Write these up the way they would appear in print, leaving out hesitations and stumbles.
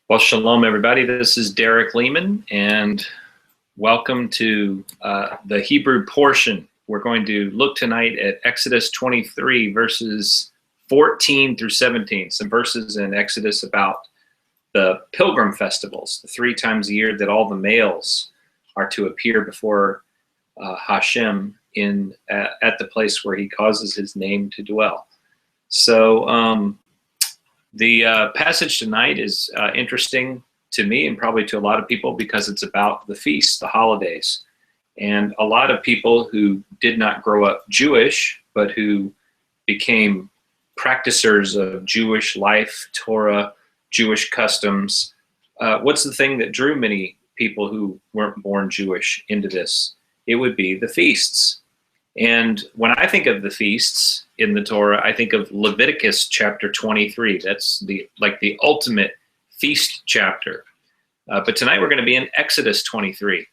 Well, shalom, everybody. This is Derek Leman, and welcome to the Hebrew portion. We're going to look tonight at Exodus 23, verses 14 through 17. Some verses in Exodus about the pilgrim festivals, the 3 times a year that all the males are to appear before Hashem at the place where he causes his name to dwell. So, the passage tonight is interesting to me and probably to a lot of people because it's about the feasts, the holidays. And a lot of people who did not grow up Jewish, but who became practicers of Jewish life, Torah, Jewish customs. What's the thing that drew many people who weren't born Jewish into this? It would be the feasts. And when I think of the feasts in the Torah, I think of Leviticus chapter 23. That's the ultimate feast chapter. But tonight we're going to be in Exodus 23.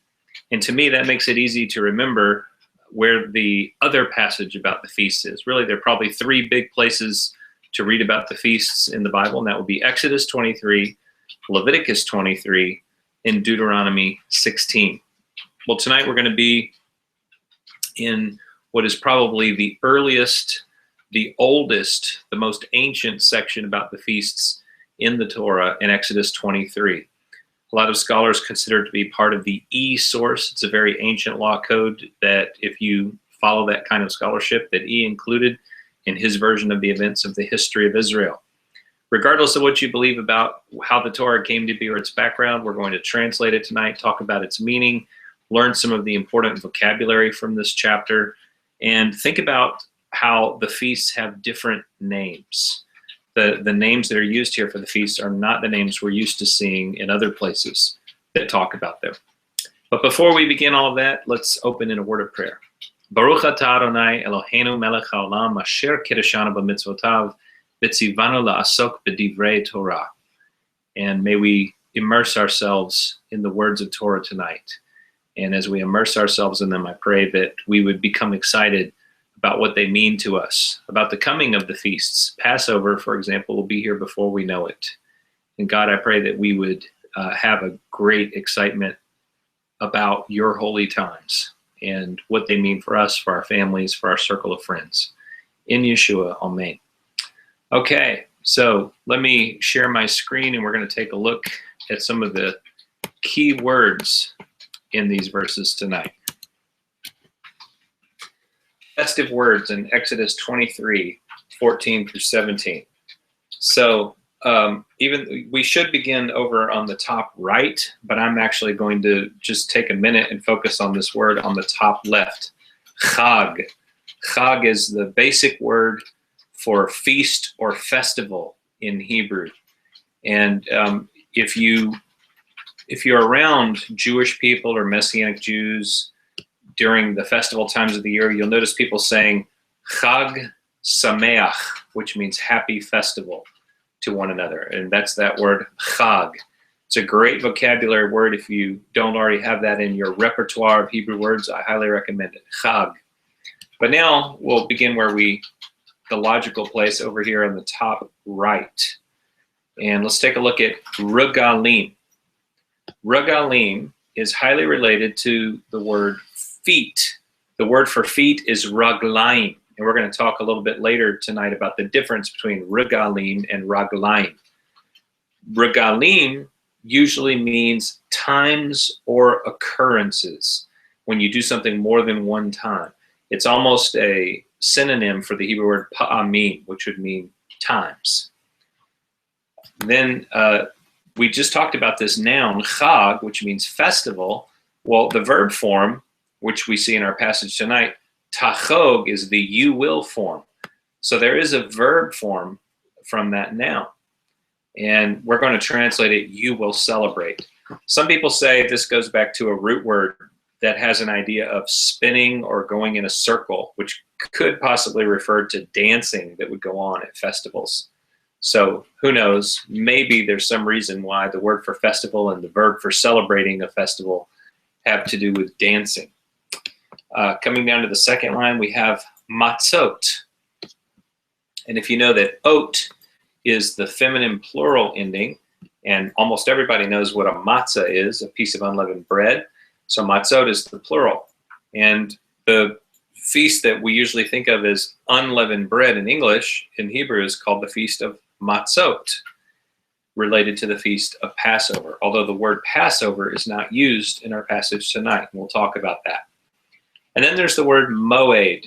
And to me, that makes it easy to remember where the other passage about the feasts is. Really, there are probably 3 big places to read about the feasts in the Bible, and that would be Exodus 23, Leviticus 23, and Deuteronomy 16. Well, tonight we're going to be in what is probably the earliest, the oldest, the most ancient section about the feasts in the Torah in Exodus 23. A lot of scholars consider it to be part of the E source. It's a very ancient law code that if you follow that kind of scholarship, that E included in his version of the events of the history of Israel. Regardless of what you believe about how the Torah came to be or its background, we're going to translate it tonight, talk about its meaning, learn some of the important vocabulary from this chapter, and think about how the feasts have different names. The names that are used here for the feasts are not the names we're used to seeing in other places that talk about them. But before we begin all of that, let's open in a word of prayer. Baruch atah Adonai Eloheinu melech haolam asher kiddushanu b'mitzvotav v'tzivanu la'asok b'divrei Torah. And may we immerse ourselves in the words of Torah tonight. And as we immerse ourselves in them, I pray that we would become excited about what they mean to us, about the coming of the feasts. Passover, for example, will be here before we know it. And God, I pray that we would have a great excitement about your holy times and what they mean for us, for our families, for our circle of friends. In Yeshua, amen. Okay, so let me share my screen and we're going to take a look at some of the key words in these verses tonight. Festive words in Exodus 23, 14 through 17. So we should begin over on the top right, but I'm actually going to just take a minute and focus on this word on the top left. Chag. Chag is the basic word for feast or festival in Hebrew. And if you're around Jewish people or Messianic Jews during the festival times of the year, you'll notice people saying Chag Sameach, which means happy festival, to one another. And that's that word Chag. It's a great vocabulary word. If you don't already have that in your repertoire of Hebrew words, I highly recommend it, Chag. But now we'll begin the logical place over here on the top right. And let's take a look at Regalim. Regalim is highly related to the word feet. The word for feet is raglaim. And we're going to talk a little bit later tonight about the difference between regalim and raglaim. Regalim usually means times or occurrences when you do something more than one time. It's almost a synonym for the Hebrew word pa'amim, which would mean times. Then we just talked about this noun, chag, which means festival. Well, the verb form, which we see in our passage tonight, tachog, is the you will form. So there is a verb form from that noun. And we're going to translate it, you will celebrate. Some people say this goes back to a root word that has an idea of spinning or going in a circle, which could possibly refer to dancing that would go on at festivals. So who knows, maybe there's some reason why the word for festival and the verb for celebrating a festival have to do with dancing. Coming down to the second line, we have matzot. And if you know that ot is the feminine plural ending, And almost everybody knows what a matzah is, a piece of unleavened bread. So matzot is the plural. And the feast that we usually think of as unleavened bread in English, in Hebrew, is called the Feast of Matzot, related to the Feast of Passover, although the word Passover is not used in our passage tonight. And we'll talk about that. And then there's the word moed.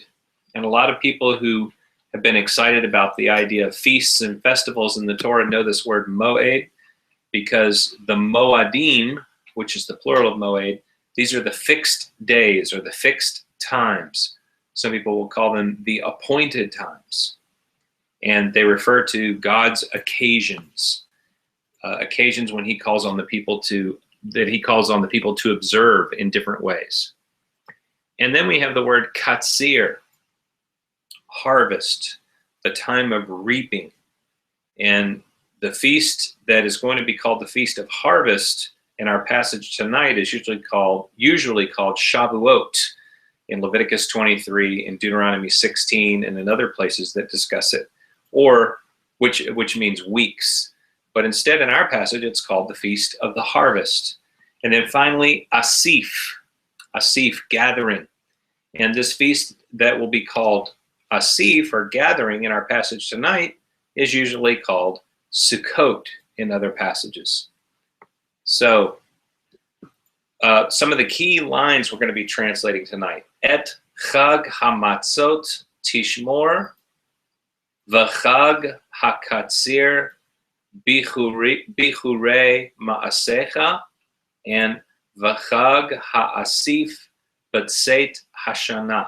And a lot of people who have been excited about the idea of feasts and festivals in the Torah know this word moed, because the moadim, which is the plural of moed, these are the fixed days or the fixed times. Some people will call them the appointed times. And they refer to God's occasions. Occasions when he calls on the people to observe in different ways. And then we have the word katsir, harvest, the time of reaping. And the feast that is going to be called the Feast of Harvest in our passage tonight is usually called Shavuot in Leviticus 23, in Deuteronomy 16, and in other places that discuss it, or which means weeks. But instead, in our passage, it's called the Feast of the Harvest. And then finally, Asif, gathering. And this feast that will be called Asif, or gathering, in our passage tonight is usually called Sukkot in other passages. So some of the key lines we're going to be translating tonight. Et chag hamatzot tishmor, v'chag hakatzir bichurei ma'asecha, and v'chag ha'asif b'tzeit hashana.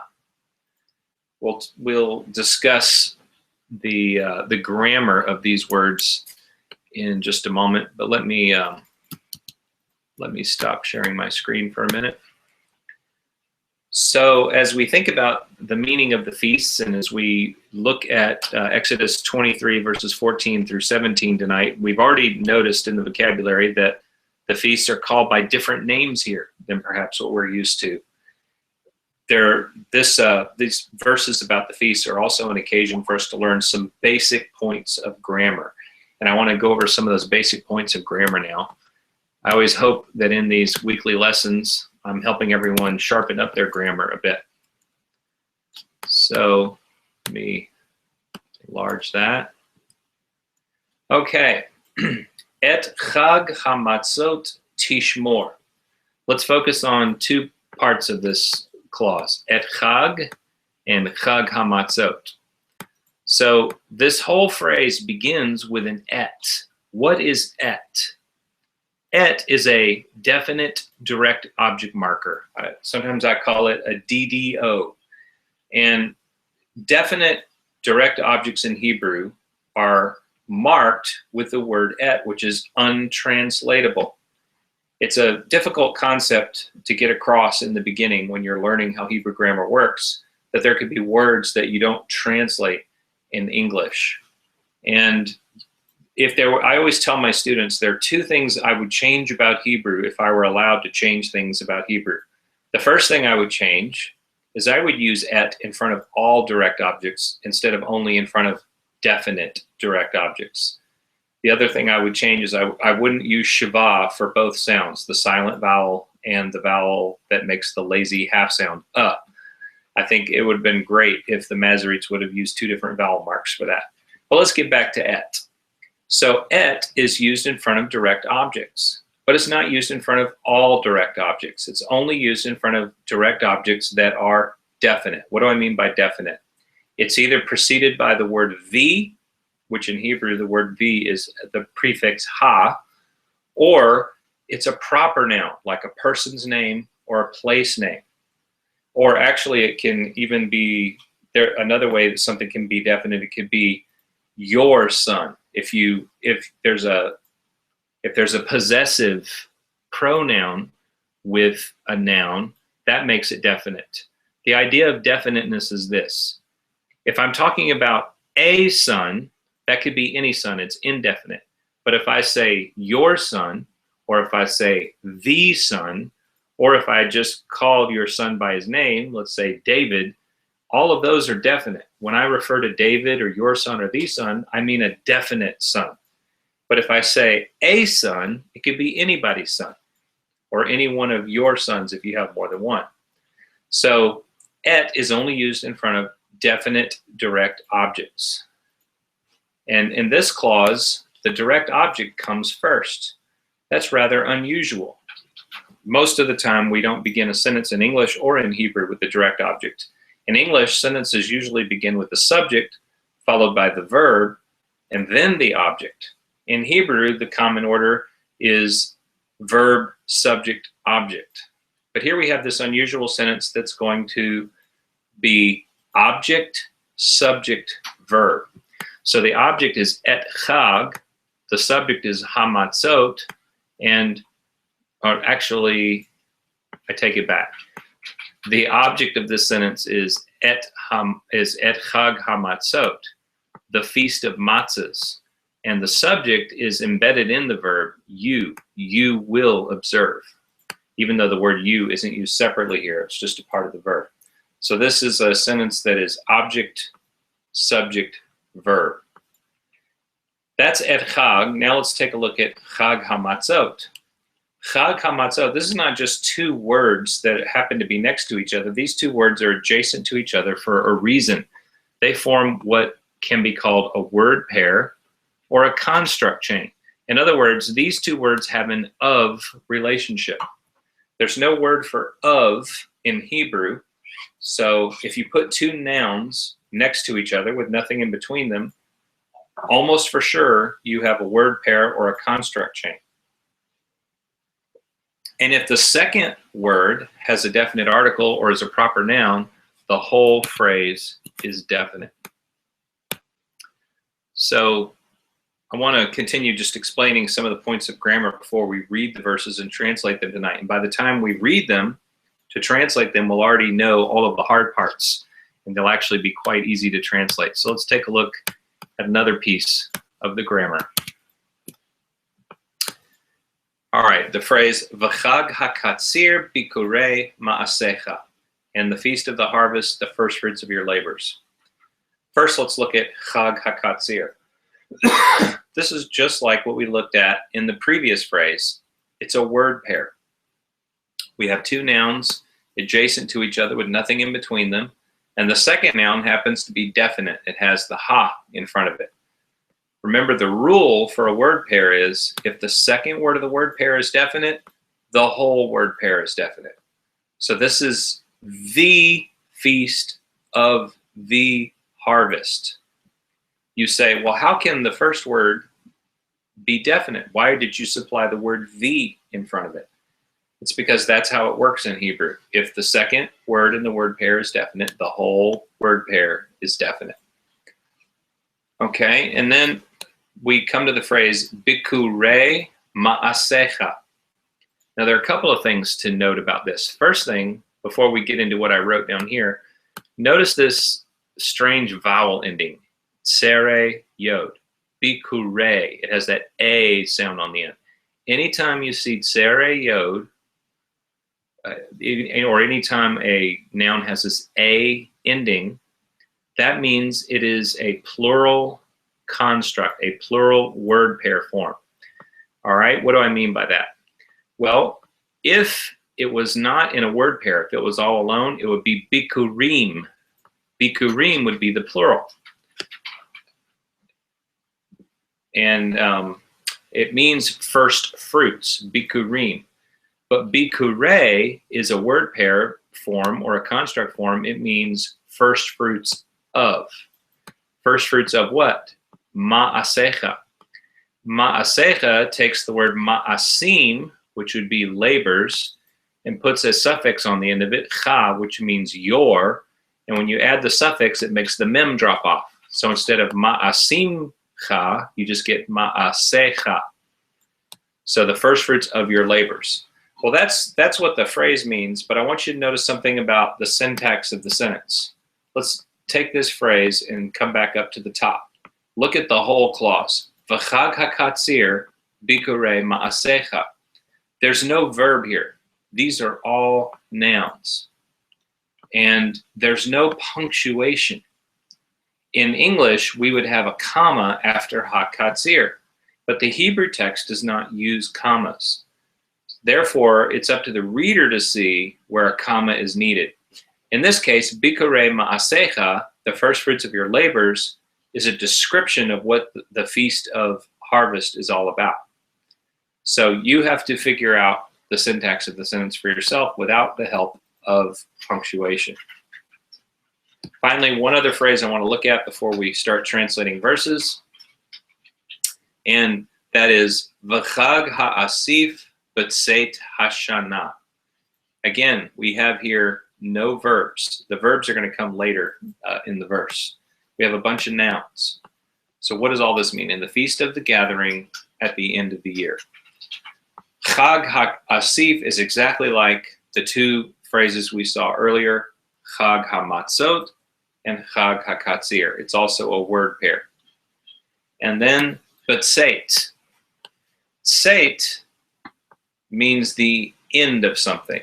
We'll discuss the grammar of these words in just a moment, but let me stop sharing my screen for a minute. So as we think about the meaning of the feasts, and as we look at Exodus 23 verses 14 through 17 tonight, we've already noticed in the vocabulary that the feasts are called by different names here than perhaps what we're used to. These verses about the feasts are also an occasion for us to learn some basic points of grammar. And I want to go over some of those basic points of grammar now. I always hope that in these weekly lessons, I'm helping everyone sharpen up their grammar a bit. So let me enlarge that. Okay. Et chag hamatzot tishmor. Let's focus on two parts of this clause, et chag and chag hamatzot. So this whole phrase begins with an et. What is et? Et is a definite direct object marker. Sometimes I call it a DDO. And definite direct objects in Hebrew are marked with the word et, which is untranslatable. It's a difficult concept to get across in the beginning when you're learning how Hebrew grammar works, that there could be words that you don't translate in English. And I always tell my students, there are two things I would change about Hebrew if I were allowed to change things about Hebrew. The first thing I would change is I would use et in front of all direct objects instead of only in front of definite direct objects. The other thing I would change is I wouldn't use shava for both sounds, the silent vowel and the vowel that makes the lazy half sound up. I think it would have been great if the Masoretes would have used two different vowel marks for that. But let's get back to et. So et is used in front of direct objects, but it's not used in front of all direct objects. It's only used in front of direct objects that are definite. What do I mean by definite? It's either preceded by the word vi, which in Hebrew the word vi is the prefix ha, or it's a proper noun, like a person's name or a place name. Or actually it can even be, another way that something can be definite, it could be your son. If there's a possessive pronoun with a noun, that makes it definite. The idea of definiteness is this. If I'm talking about a son, that could be any son, it's indefinite. But if I say your son, or if I say the son, or if I just called your son by his name, let's say David, all of those are definite. When I refer to David or your son or the son, I mean a definite son. But if I say a son, it could be anybody's son, or any one of your sons if you have more than one. So et is only used in front of definite direct objects. And in this clause, the direct object comes first. That's rather unusual. Most of the time, we don't begin a sentence in English or in Hebrew with the direct object. In English, sentences usually begin with the subject, followed by the verb, and then the object. In Hebrew, the common order is verb, subject, object. But here we have this unusual sentence that's going to be object, subject, verb. So the object is et chag, the subject is hamatzot, and actually, I take it back. The object of this sentence is et chag hamatzot, the feast of matzahs, and the subject is embedded in the verb you will observe, even though the word you isn't used separately here, it's just a part of the verb. So this is a sentence that is object, subject, verb. That's et chag. Now let's take a look at chag hamatzot. Chag hamatzot, this is not just two words that happen to be next to each other. These two words are adjacent to each other for a reason. They form what can be called a word pair or a construct chain. In other words, these two words have an of relationship. There's no word for of in Hebrew. So if you put two nouns next to each other with nothing in between them, almost for sure you have a word pair or a construct chain. And if the second word has a definite article or is a proper noun, the whole phrase is definite. So I want to continue just explaining some of the points of grammar before we read the verses and translate them tonight. And by the time we read them, to translate them, we'll already know all of the hard parts, and they'll actually be quite easy to translate. So let's take a look at another piece of the grammar. All right, the phrase v'chag hakatzir bikurei ma'asecha, and the feast of the harvest, the first fruits of your labors. First, let's look at chag hakatzir. This is just like what we looked at in the previous phrase. It's a word pair. We have two nouns adjacent to each other with nothing in between them, and the second noun happens to be definite. It has the ha in front of it. Remember, the rule for a word pair is if the second word of the word pair is definite, the whole word pair is definite. So this is the feast of the harvest. You say, well, how can the first word be definite? Why did you supply the word the in front of it? It's because that's how it works in Hebrew. If the second word in the word pair is definite, the whole word pair is definite. Okay, and then we come to the phrase bikurei ma'asecha. Now there are a couple of things to note about this. First thing, before we get into what I wrote down here, notice this strange vowel ending. Tsere yod, bikurei. It has that a sound on the end. Anytime you see tsere yod, or anytime a noun has this a ending, that means it is a plural construct, a plural word pair form. All right, what do I mean by that? Well, if it was not in a word pair, if it was all alone, it would be bikurim. Bikurim would be the plural. And it means first fruits, bikurim. But bikurei is a word pair form or a construct form. It means first fruits of. First fruits of what? Ma'asecha. Ma'asecha takes the word ma'asim, which would be labors, and puts a suffix on the end of it, cha, which means your. And when you add the suffix, it makes the mem drop off. So instead of ma'asim cha, you just get ma'asecha. So the first fruits of your labors. Well, that's what the phrase means, but I want you to notice something about the syntax of the sentence. Let's take this phrase and come back up to the top. Look at the whole clause. V'chag hakatzir bikurei ma'asecha. There's no verb here. These are all nouns. And there's no punctuation. In English, we would have a comma after hakatzir. But the Hebrew text does not use commas. Therefore, it's up to the reader to see where a comma is needed. In this case, Bikurei Ma'asecha, the first fruits of your labors, is a description of what the Feast of Harvest is all about. So you have to figure out the syntax of the sentence for yourself without the help of punctuation. Finally, one other phrase I want to look at before we start translating verses, and that is V'chag ha'asif b'tzeit hashana. Again, we have here no verbs. The verbs are going to come later in the verse. We have a bunch of nouns. So what does all this mean? In the Feast of the Gathering at the end of the year. Chag ha'asif is exactly like the two phrases we saw earlier, Chag ha'matzot and Chag ha'katzir. It's also a word pair. And then b'tzeit. Tzeit means the end of something.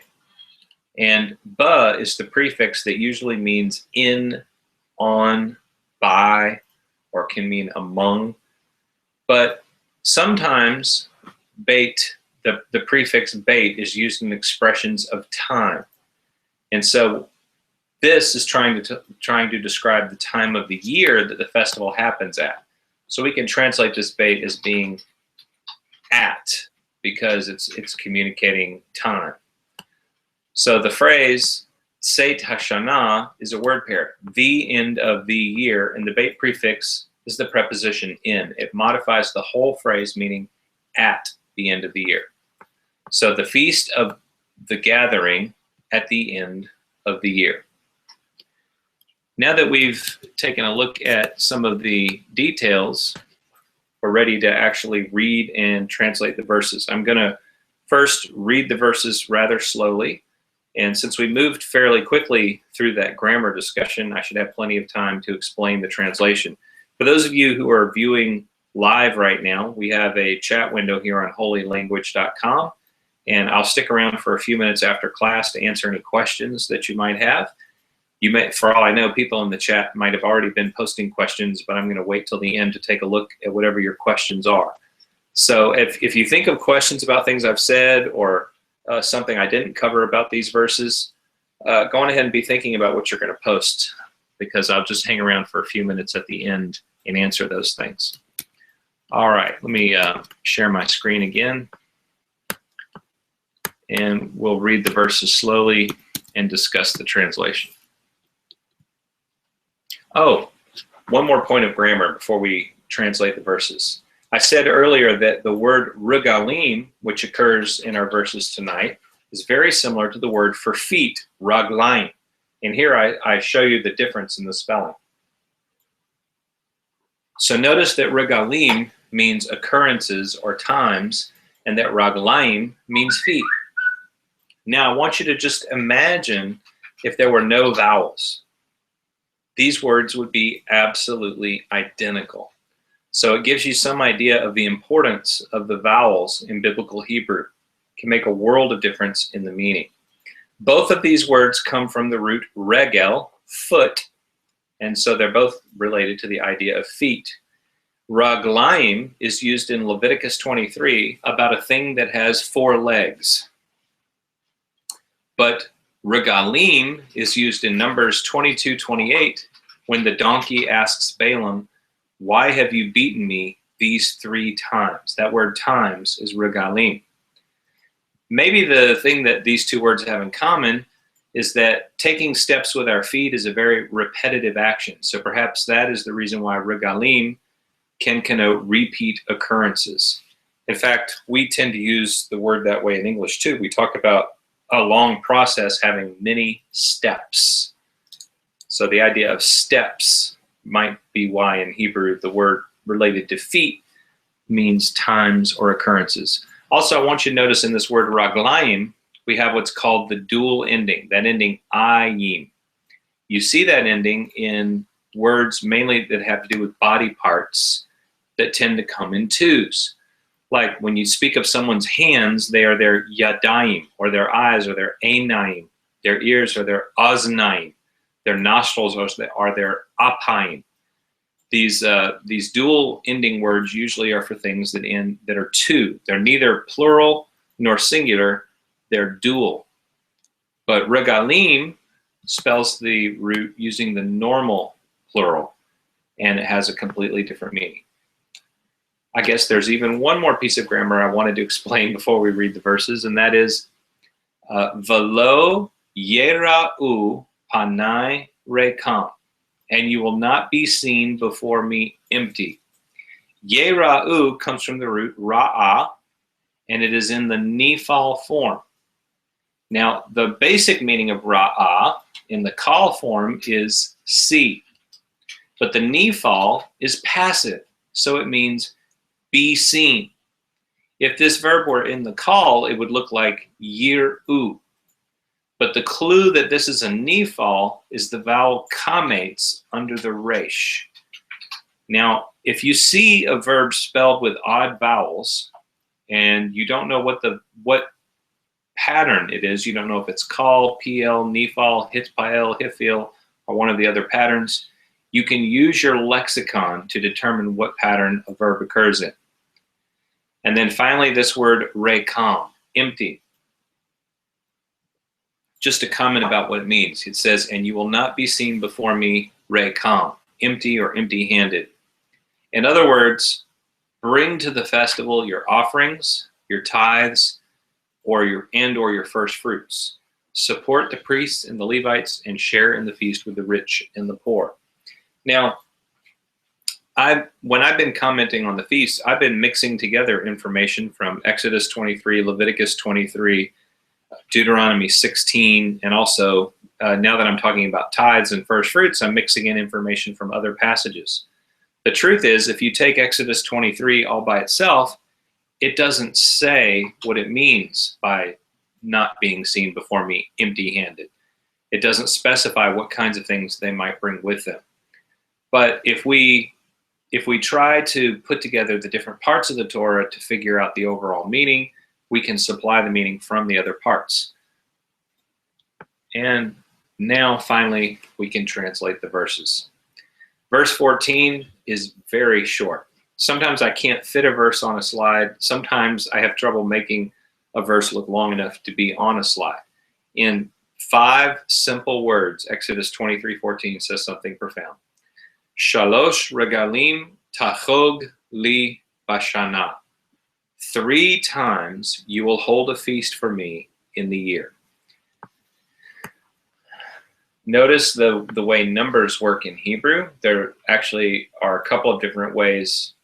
And ba is the prefix that usually means in, on, by, or can mean among. But sometimes bait, the prefix bait, is used in expressions of time. And so this is trying to describe the time of the year that the festival happens at. So we can translate this bait as being at, because it's communicating time. So the phrase Tzeit Hashana is a word pair, the end of the year, and the bait prefix is the preposition in. It modifies the whole phrase, meaning at the end of the year. So the Feast of the Gathering at the end of the year. Now that we've taken a look at some of the details, we're ready to actually read and translate the verses. I'm going to first read the verses rather slowly. And since we moved fairly quickly through that grammar discussion, I should have plenty of time to explain the translation. For those of you who are viewing live right now, we have a chat window here on holylanguage.com, and I'll stick around for a few minutes after class to answer any questions that you might have. You may, for all I know, people in the chat might have already been posting questions, but I'm going to wait till the end to take a look at whatever your questions are. So if you think of questions about things I've said or something I didn't cover about these verses, go on ahead and be thinking about what you're going to post, because I'll just hang around for a few minutes at the end and answer those things. All right, let me share my screen again, and we'll read the verses slowly and discuss the translation. Oh, one more point of grammar before we translate the verses. I said earlier that the word regalim, which occurs in our verses tonight, is very similar to the word for feet, raglaim. And here I show you the difference in the spelling. So notice that regalim means occurrences or times, and that raglaim means feet. Now I want you to just imagine if there were no vowels. These words would be absolutely identical. So it gives you some idea of the importance of the vowels in biblical Hebrew. It can make a world of difference in the meaning. Both of these words come from the root regel, foot, and so they're both related to the idea of feet. Raglaim is used in Leviticus 23 about a thing that has 4 legs. But regalim is used in Numbers 22:28 when the donkey asks Balaam, "Why have you beaten me these 3 times?" That word times is regalim. Maybe the thing that these two words have in common is that taking steps with our feet is a very repetitive action. So perhaps that is the reason why regalim can connote repeat occurrences. In fact, we tend to use the word that way in English too. We talk about a long process having many steps. So the idea of steps might be why in Hebrew the word related to feet means times or occurrences. Also, I want you to notice in this word raglaim, we have what's called the dual ending, that ending ayim. You see that ending in words mainly that have to do with body parts that tend to come in twos. Like when you speak of someone's hands, they are their yadayim, or their eyes are their einayim, their ears are their aznaim, their nostrils are their apayim. these dual ending words usually are for things that are two. They're neither plural nor singular. They're dual. But regalim spells the root using the normal plural, and it has a completely different meaning. I guess there's even one more piece of grammar I wanted to explain before we read the verses, and that is velo yera'u panai rekam, and you will not be seen before me empty. Yera'u comes from the root ra'ah, and it is in the nifal form. Now, the basic meaning of ra'ah in the kal form is see, but the nifal is passive, so it means be seen. If this verb were in the kal, it would look like yir'u. But the clue that this is a nifal is the vowel kamates under the resh. Now, if you see a verb spelled with odd vowels and you don't know what pattern it is, you don't know if it's kal, pl, nifal, hitpael, hifil, or one of the other patterns, you can use your lexicon to determine what pattern a verb occurs in. And then finally, this word rekam, empty. Just a comment about what it means. It says, and you will not be seen before me rekam, empty or empty-handed. In other words, bring to the festival your offerings, your tithes, or your first fruits. Support the priests and the Levites and share in the feast with the rich and the poor. Now, when I've been commenting on the feast, I've been mixing together information from Exodus 23, Leviticus 23, Deuteronomy 16, and also now that I'm talking about tithes and first fruits, I'm mixing in information from other passages. The truth is, if you take Exodus 23 all by itself, it doesn't say what it means by not being seen before me empty-handed. It doesn't specify what kinds of things they might bring with them. But if we try to put together the different parts of the Torah to figure out the overall meaning, we can supply the meaning from the other parts. And now, finally, we can translate the verses. Verse 14 is very short. Sometimes I can't fit a verse on a slide. Sometimes I have trouble making a verse look long enough to be on a slide. In 5 simple words, Exodus 23:14 says something profound. Shalosh regalim tachog li bashana. 3 times you will hold a feast for me in the year. Notice the way numbers work in Hebrew. There actually are a couple of different ways,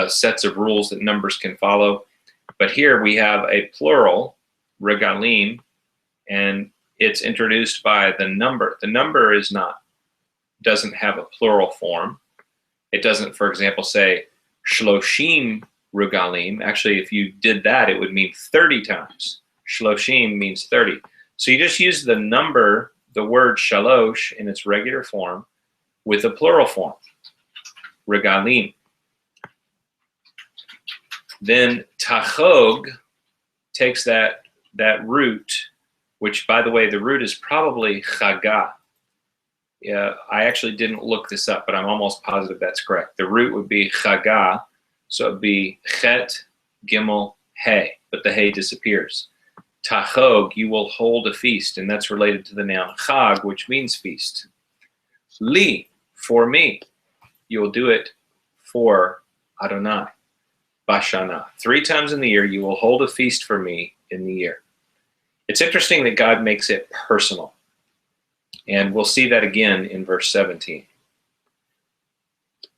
sets of rules that numbers can follow. But here we have a plural, regalim, and it's introduced by the number. The number doesn't have a plural form. It doesn't, for example, say shloshim regalim. Actually, if you did that, it would mean 30 times. Shloshim means 30. So you just use the number, the word shalosh in its regular form with a plural form, regalim. Then tachog takes that root, which, by the way, the root is probably chaga. Yeah, I actually didn't look this up, but I'm almost positive that's correct. The root would be chaga, so it would be chet, gimel, hey, but the hey disappears. Tachog, you will hold a feast, and that's related to the noun chag, which means feast. Li, for me, you will do it for Adonai. Bashana. 3 times in the year, you will hold a feast for me in the year. It's interesting that God makes it personal. And we'll see that again in verse 17.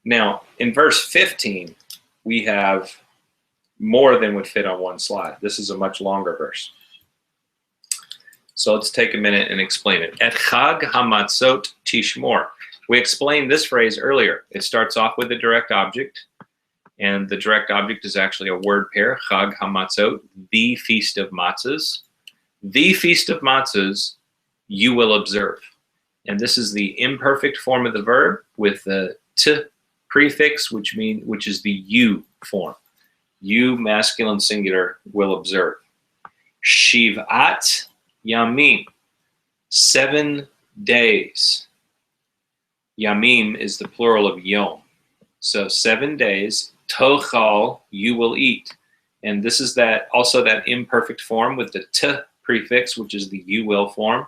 Now, in verse 15, we have more than would fit on one slide. This is a much longer verse. So let's take a minute and explain it. Et chag hamatzot tishmor. We explained this phrase earlier. It starts off with a direct object, and the direct object is actually a word pair, chag hamatzot, the feast of matzahs. The feast of matzahs you will observe. And this is the imperfect form of the verb with the t prefix, which is the you form. You, masculine singular, will observe. Shivat yamim, 7 days. Yamim is the plural of yom. So 7 days, tochal, you will eat. And this is that also that imperfect form with the t prefix, which is the you will form.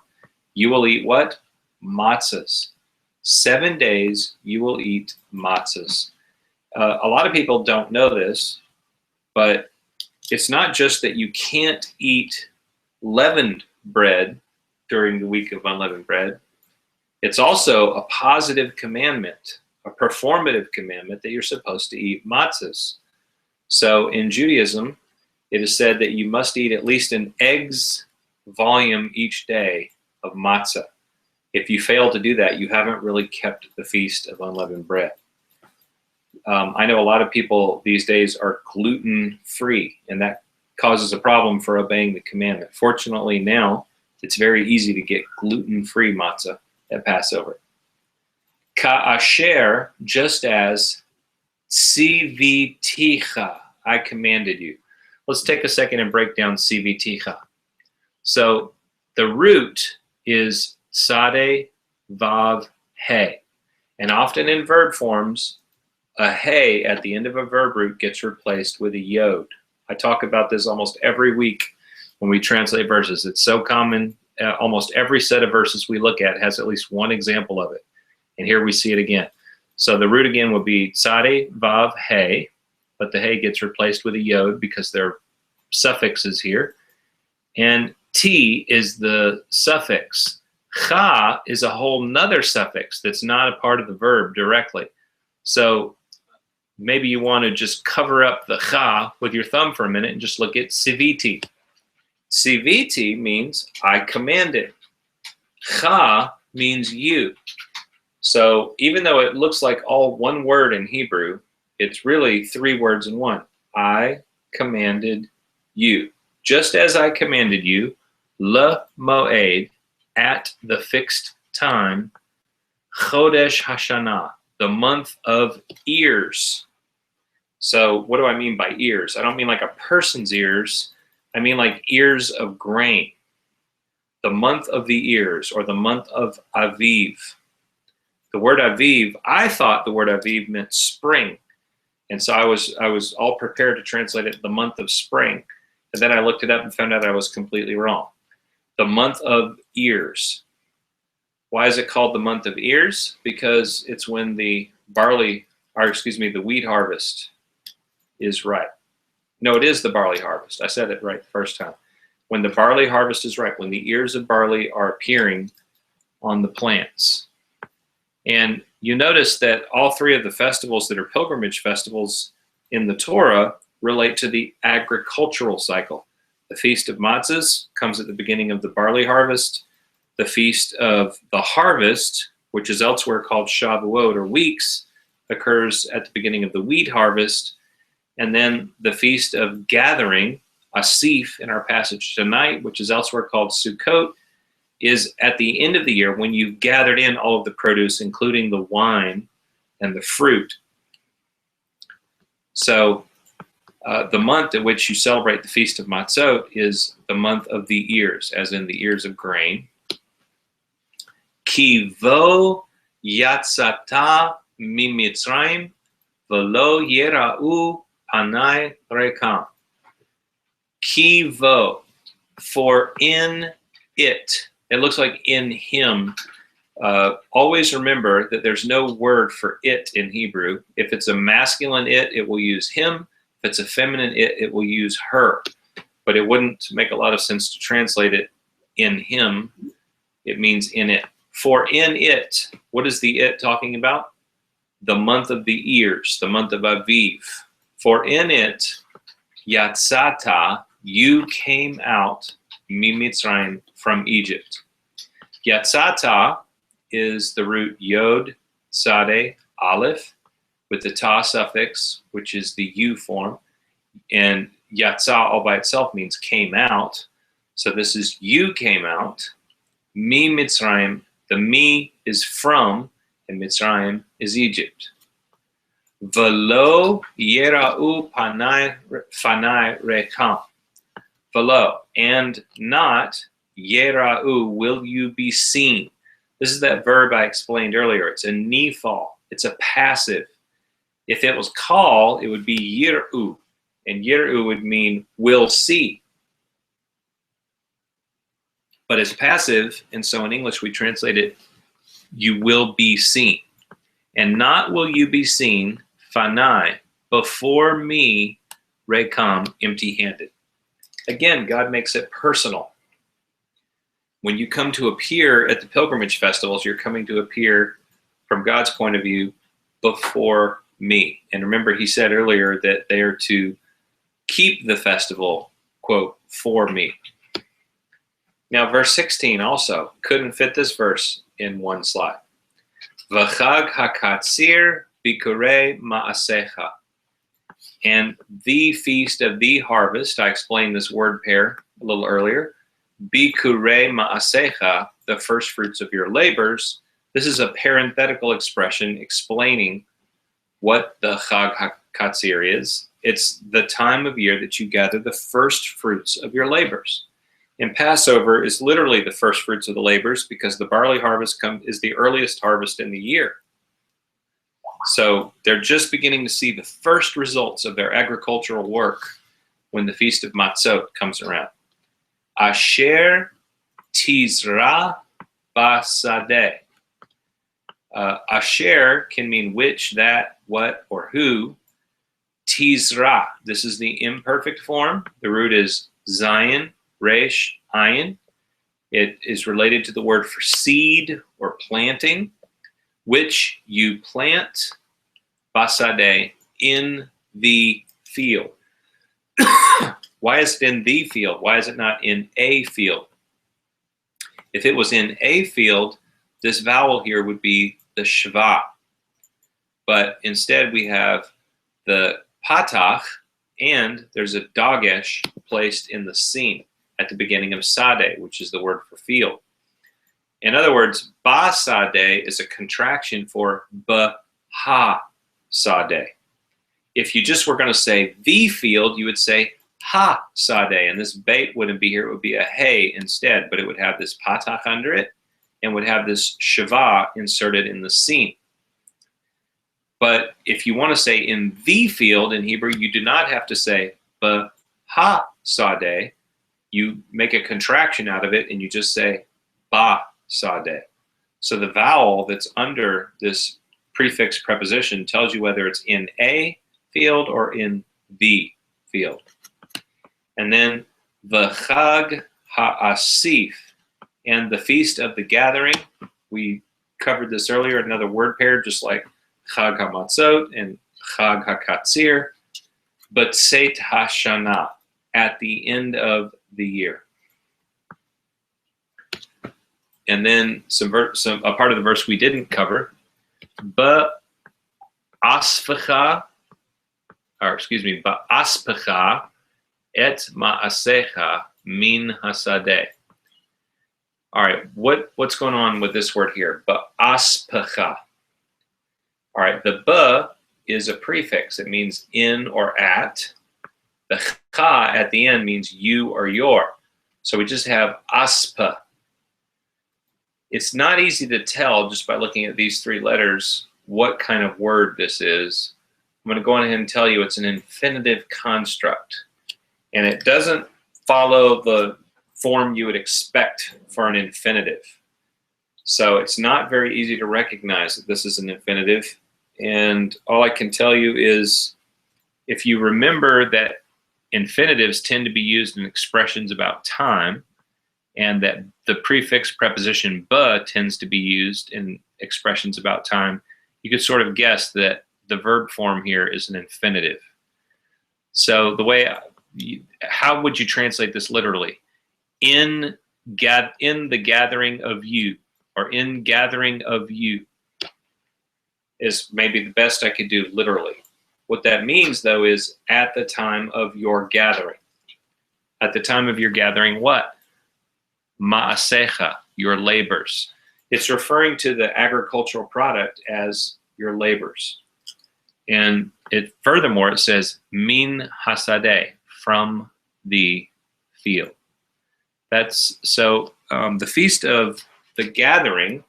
You will eat what? Matzahs. 7 days you will eat matzahs. A lot of people don't know this, but it's not just that you can't eat leavened bread during the week of unleavened bread. It's also a positive commandment, a performative commandment that you're supposed to eat matzahs. So in Judaism, it is said that you must eat at least an egg's volume each day of matzah. If you fail to do that, you haven't really kept the feast of unleavened bread. I know a lot of people these days are gluten-free, and that causes a problem for obeying the commandment. Fortunately now, it's very easy to get gluten-free matzah at Passover. Ka'asher, just as tziviticha, I commanded you. Let's take a second and break down tziviticha. So the root is sade, vav, he. And often in verb forms, a he at the end of a verb root gets replaced with a yod. I talk about this almost every week when we translate verses. It's so common. Almost every set of verses we look at has at least one example of it. And here we see it again. So the root again would be tzade, vav, he, but the he gets replaced with a yod because there are suffixes here. And t is the suffix. Cha is a whole nother suffix that's not a part of the verb directly. So maybe you want to just cover up the cha with your thumb for a minute and just look at siviti. Siviti means I commanded. Cha means you. So even though it looks like all one word in Hebrew, it's really 3 words in one. I commanded you. Just as I commanded you, le moed, at the fixed time, chodesh hashanah, the month of ears. So what do I mean by ears? I don't mean like a person's ears. I mean like ears of grain. The month of the ears, or the month of Aviv. The word Aviv, I thought the word Aviv meant spring. And so I was all prepared to translate it the month of spring. And then I looked it up and found out I was completely wrong. The month of ears. Why is it called the month of ears? Because it's when the the wheat harvest is ripe. No, it is the barley harvest. I said it right the first time. When the barley harvest is ripe, when the ears of barley are appearing on the plants. And you notice that all 3 of the festivals that are pilgrimage festivals in the Torah relate to the agricultural cycle. The Feast of Matzahs comes at the beginning of the barley harvest. The Feast of the Harvest, which is elsewhere called Shavuot or Weeks, occurs at the beginning of the wheat harvest. And then the Feast of Gathering, Asif in our passage tonight, which is elsewhere called Sukkot, is at the end of the year when you've gathered in all of the produce, including the wine and the fruit. So the month at which you celebrate the Feast of Matzot is the month of the ears, as in the ears of grain. Kivo yatzata mimitzrayim velo yera'u panai rekam. Kivo, for in it. It looks like in him. Always remember that there's no word for it in Hebrew. If it's a masculine it will use him. If it's a feminine it will use her. But it wouldn't make a lot of sense to translate it in him. It means in it. For in it, what is the it talking about? The month of the ears, the month of Aviv. For in it, Yatzata, you came out, Mimitzrayim, from Egypt. Yatzata is the root Yod, Sade, Aleph, with the Ta suffix, which is the U form. And Yatza all by itself means came out. So this is you came out. Mi Mitzrayim, the mi is from, and Mitzrayim is Egypt. Velo yera'u fanai rekam. Velo, and not yera'u, will you be seen. This is that verb I explained earlier. It's a nifal. It's a passive. If it was call, it would be yir'u, and yir'u would mean will see. But it's passive, and so in English we translate it, you will be seen. And not will you be seen, fanai, before me, rekam, empty-handed. Again, God makes it personal. When you come to appear at the pilgrimage festivals, you're coming to appear from God's point of view before me. And remember, he said earlier that they are to keep the festival, quote, for me. Now, verse 16 also couldn't fit this verse in one slide. V'chag hakatzir bikurei ma'asecha. And the feast of the harvest, I explained this word pair a little earlier. Bikurei ma'asecha, the first fruits of your labors. This is a parenthetical expression explaining what the Chag HaKatzir is. It's the time of year that you gather the first fruits of your labors. And Passover is literally the first fruits of the labors because the barley harvest is the earliest harvest in the year. So they're just beginning to see the first results of their agricultural work when the Feast of Matzot comes around. Asher tizra basadeh. Asher can mean which, that, what, or who. Tizra, this is the imperfect form. The root is Zion, Resh, Ayin. It is related to the word for seed or planting, which you plant, basadeh, in the field. Why is it in the field? Why is it not in a field? If it was in a field, this vowel here would be the shva. But instead we have the patach, and there's a dagesh placed in the sin at the beginning of sadeh, which is the word for field. In other words, basadeh is a contraction for ha sadeh. If you just were going to say the field, you would say ha sadeh, and this bait wouldn't be here. It would be a hey instead, but it would have this patach under it and would have this shava inserted in the sin. But if you want to say in the field in Hebrew, you do not have to say ha sadeh. You make a contraction out of it and you just say ba sadeh. So the vowel that's under this prefix preposition tells you whether it's in a field or in the field. And then the Chag HaAsif, and the Feast of the Gathering. We covered this earlier, another word pair, just like Chag HaMatzot and Chag HaKatzir. But Seit HaShana, at the end of the year. And then a part of the verse we didn't cover. Ba'aspecha et ma'asecha min hasadeh. All right, what's going on with this word here? Ba'aspecha. All right, the ba is a prefix. It means in or at. The cha at the end means you or your. So we just have aspa. It's not easy to tell just by looking at these three letters what kind of word this is. I'm going to go ahead and tell you it's an infinitive construct. And it doesn't follow the form you would expect for an infinitive. So it's not very easy to recognize that this is an infinitive. And all I can tell you is if you remember that infinitives tend to be used in expressions about time, and that the prefix preposition ba tends to be used in expressions about time, you could sort of guess that the verb form here is an infinitive. So the way, how would you translate this literally? In the gathering of you, or in gathering of you, is maybe the best I could do literally. What that means, though, is at the time of your gathering. At the time of your gathering, what? Ma'asecha, your labors. It's referring to the agricultural product as your labors. And furthermore, it says, min hasadeh, from the field. That's so the Feast of the Gathering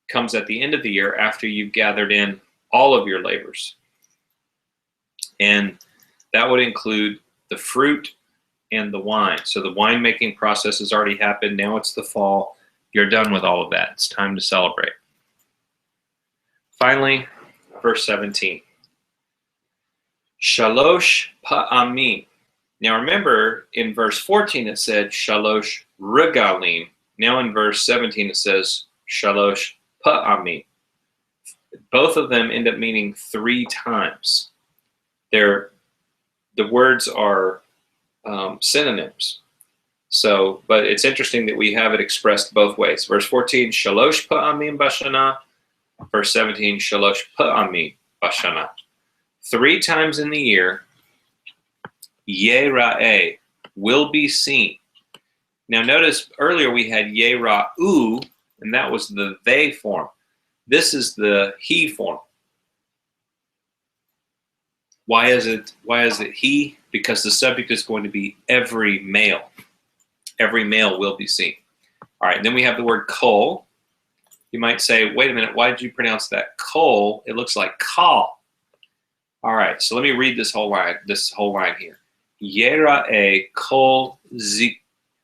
comes at the end of the year after you've gathered in all of your labors. And that would include the fruit and the wine. So the winemaking process has already happened. Now it's the fall. You're done with all of that. It's time to celebrate. Finally, verse 17. Shalosh pa'amim. Now remember, in verse 14 it said shalosh regalim. Now in verse 17 it says shalosh pa'amim. Both of them end up meaning 3 times. The words are synonyms. So, but it's interesting that we have it expressed both ways. Verse 14, shalosh pa'amim bashana. Verse 17, shalosh pa'amim bashana. 3 times in the year, yera'eh, will be seen. Now notice earlier we had yera'u, and that was the they form. This is the he form. Why is it he? Because the subject is going to be every male. Every male will be seen. All right, then we have the word kol. You might say, wait a minute, why did you pronounce that kol? It looks like kal. All right, so let me read this whole line here. Yera'eh kol zekurcha.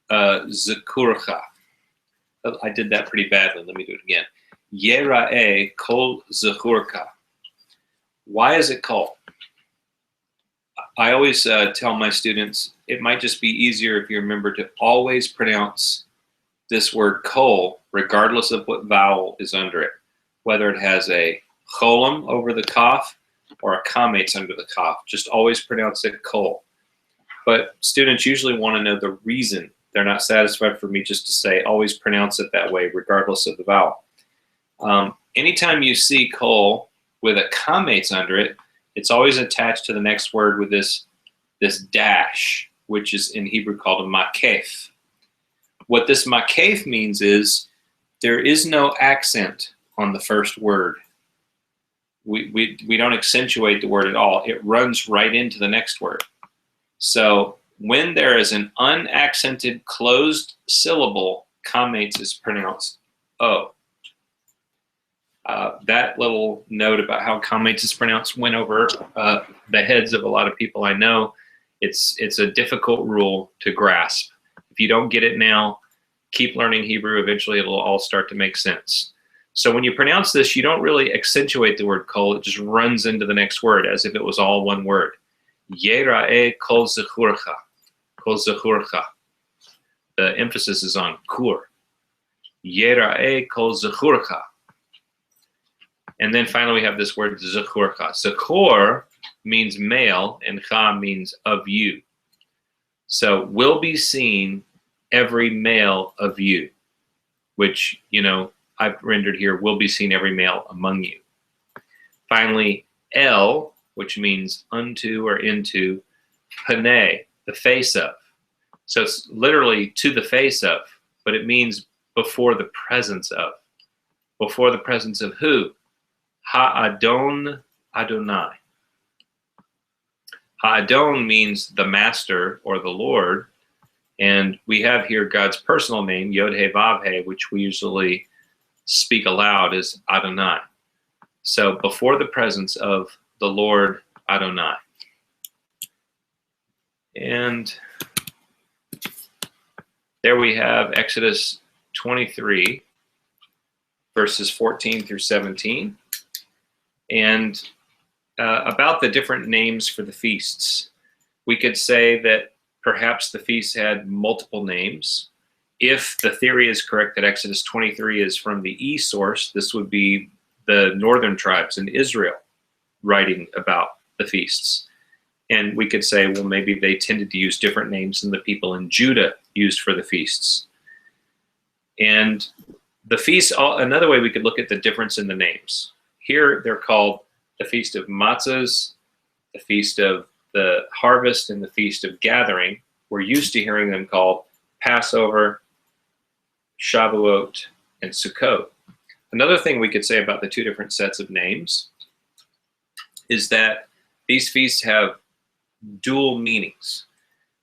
I did that pretty badly. Let me do it again. Yera'eh kol zekurcha. Why is it kol? I always tell my students, it might just be easier if you remember to always pronounce this word kol, regardless of what vowel is under it, whether it has a cholam over the kaf or a kametz under the kaf. Just always pronounce it kol. But students usually want to know the reason. They're not satisfied for me just to say always pronounce it that way, regardless of the vowel. Anytime you see kol with a kametz under it, it's always attached to the next word with this dash, which is in Hebrew called a makef. What this makef means is there is no accent on the first word. We don't accentuate the word at all. It runs right into the next word. So when there is an unaccented closed syllable, kametz is pronounced O. That little note about how kametz is pronounced went over the heads of a lot of people I know. It's a difficult rule to grasp. If you don't get it now, keep learning Hebrew. Eventually it'll all start to make sense. So when you pronounce this, you don't really accentuate the word kol. It just runs into the next word as if it was all one word. Yera'eh kol zechurcha. Kol zechurcha. The emphasis is on kur. Yera'eh kol zechurcha. And then finally we have this word zechurcha. Zechur means male and cha means of you. So will be seen every male of you, which, I've rendered here, will be seen every male among you. Finally, el, which means unto or into, paneh, the face of. So it's literally to the face of, but it means before the presence of. Before the presence of who? Ha'adon Adonai. Ha'adon means the master or the Lord. And we have here God's personal name, Yod-He Vav-He, which we usually speak aloud as Adonai. So before the presence of the Lord Adonai. And there we have Exodus 23, verses 14 through 17. And about the different names for the feasts, we could say that perhaps the feasts had multiple names. If the theory is correct that Exodus 23 is from the E source, this would be the northern tribes in Israel writing about the feasts. And we could say, well, maybe they tended to use different names than the people in Judah used for the feasts. And the feasts, another way we could look at the difference in the names. Here they're called the Feast of Matzahs, the Feast of the Harvest, and the Feast of Gathering. We're used to hearing them called Passover, Shavuot, and Sukkot. Another thing we could say about the two different sets of names is that these feasts have dual meanings.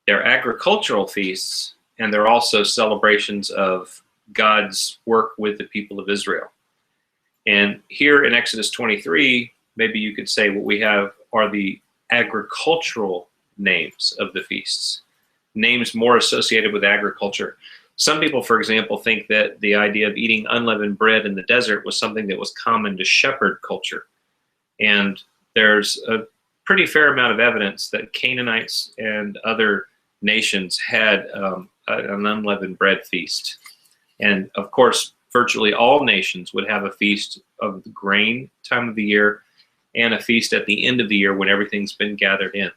They're agricultural feasts, and they're also celebrations of God's work with the people of Israel. And here in Exodus 23, maybe you could say what we have are the agricultural names of the feasts, names more associated with agriculture. Some people, for example, think that the idea of eating unleavened bread in the desert was something that was common to shepherd culture. And there's a pretty fair amount of evidence that Canaanites and other nations had an unleavened bread feast. And of course, virtually all nations would have a feast of the grain time of the year and a feast at the end of the year when everything's been gathered in.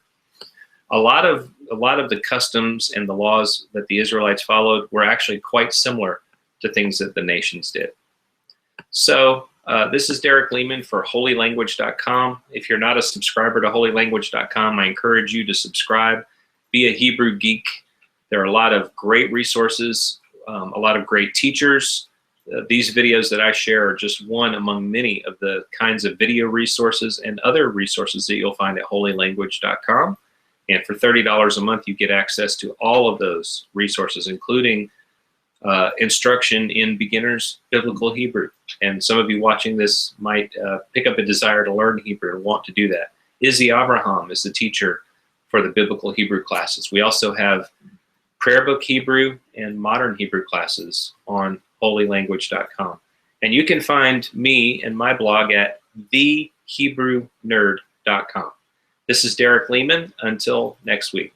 A lot of the customs and the laws that the Israelites followed were actually quite similar to things that the nations did. So this is Derek Leman for holylanguage.com. If you're not a subscriber to holylanguage.com, I encourage you to subscribe. Be a Hebrew geek. There are a lot of great resources, a lot of great teachers. These videos that I share are just one among many of the kinds of video resources and other resources that you'll find at holylanguage.com. And for $30 a month, you get access to all of those resources, including instruction in beginner's biblical Hebrew. And some of you watching this might pick up a desire to learn Hebrew and want to do that. Izzy Abraham is the teacher for the biblical Hebrew classes. We also have prayer book Hebrew and modern Hebrew classes on holylanguage.com. And you can find me and my blog at thehebrewnerd.com. This is Derek Leman. Until next week.